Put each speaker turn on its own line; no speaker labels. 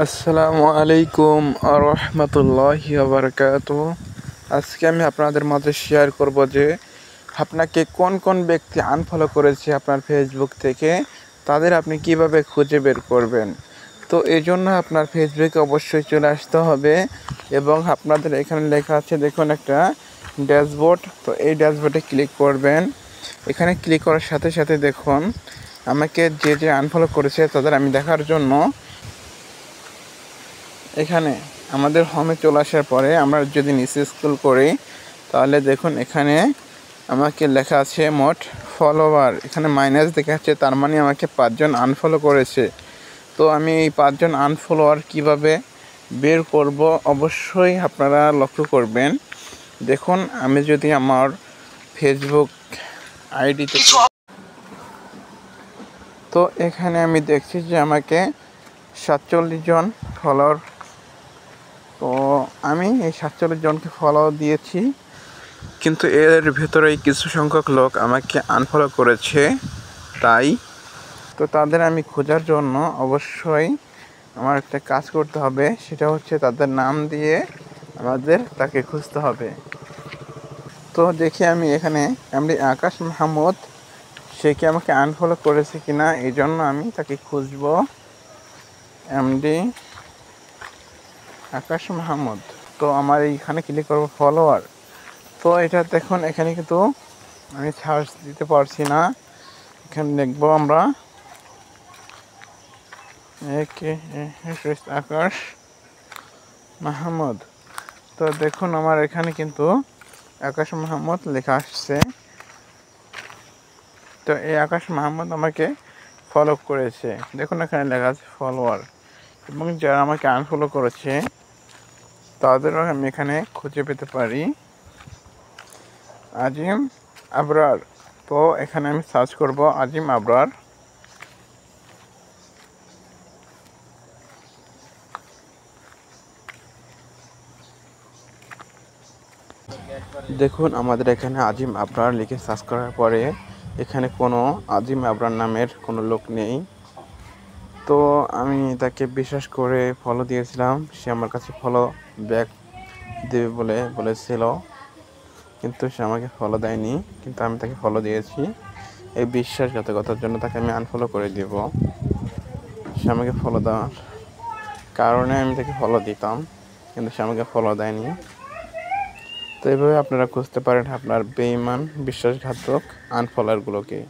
আসসালামু আলাইকুম রহমতুল্লাহি বারাকাতুহু। আজকে আমি আপনাদের মাঝে শেয়ার করব যে আপনাকে কোন কোন ব্যক্তি আনফলো করেছে আপনার ফেসবুক থেকে, তাদের আপনি কিভাবে খুঁজে বের করবেন। তো এই জন্য আপনার ফেসবুকে অবশ্যই চলে আসতে হবে এবং আপনাদের এখানে লেখা আছে দেখুন একটা ড্যাশবোর্ড। তো এই ড্যাশবোর্ডে ক্লিক করবেন। এখানে ক্লিক করার সাথে সাথে দেখুন আমাকে যে আনফলো করেছে তাদের আমি দেখার জন্য এখানে আমাদের হোমে চলে আসার পরে আমরা যদি নিচে স্ক্রল করি তাহলে দেখুন এখানে আমাকে লেখা আছে মোট ফলোয়ার, এখানে মাইনাস দেখাচ্ছে, তার মানে আমাকে 5 জন আনফলো করেছে। তো আমি এই 5 জন আনফলোয়ার কিভাবে বের করব অবশ্যই আপনারা লক্ষ্য করবেন। দেখুন আমি যদি আমার ফেসবুক আইডিতে, তো এখানে আমি দেখছি যে আমাকে 47 জন ফলোয়ার, তো আমি এই 47 জনকে ফলো দিয়েছি, কিন্তু এর ভেতরেই কিছু সংখ্যক লোক আমাকে আনফলো করেছে। তাই তো তাদের আমি খোঁজার জন্য অবশ্যই আমার একটা কাজ করতে হবে, সেটা হচ্ছে তাদের নাম দিয়ে আমাদের তাকে খুঁজতে হবে। তো দেখি আমি এখানে আকাশ মাহমুদ, সে কি আমাকে আনফলো করেছে কিনা, এই জন্য আমি তাকে খুঁজব। এমডি আকাশ মাহমুদ, তো আমার এইখানে ক্লিক করবো ফলোয়ার। তো এটা দেখুন এখানে কিন্তু আমি সার্চ দিতে পারছি না, এখানে লিখবো আমরা আকাশ মাহমুদ। তো দেখুন আমার এখানে কিন্তু আকাশ মাহমুদ লেখা আসছে। তো এই আকাশ মাহমুদ আমাকে ফলো করেছে, দেখুন এখানে লেখা আছে ফলোয়ার, এবং যারা আমাকে আনফলো করেছে তাদেরও আমি এখানে খুঁজে পেতে পারি। আজিম আবরার, তো এখানে আমি সার্চ করব আজিম আবরার। দেখুন আমাদের এখানে আজিম আবরার লিখে সার্চ করার পরে এখানে কোনো আজিম আবরার নামের কোনো লোক নেই। তো আমি তাকে বিশ্বাস করে ফলো দিয়েছিলাম, সে আমার কাছে ফলো ব্যাক দেবে বলে বলেছিল, কিন্তু সে আমাকে ফলো দেয়নি, কিন্তু আমি তাকে ফলো দিয়েছি। এই বিশ্বাসঘাতকতার জন্য তাকে আমি আনফলো করে দেব। সে আমাকে ফলো দেওয়ার কারণে আমি তাকে ফলো দিতাম, কিন্তু সে আমাকে ফলো দেয়নি। তো এইভাবে আপনারা খুঁজতে পারেন আপনার বেঈমান বিশ্বাসঘাতক আনফলোয়ারগুলোকে।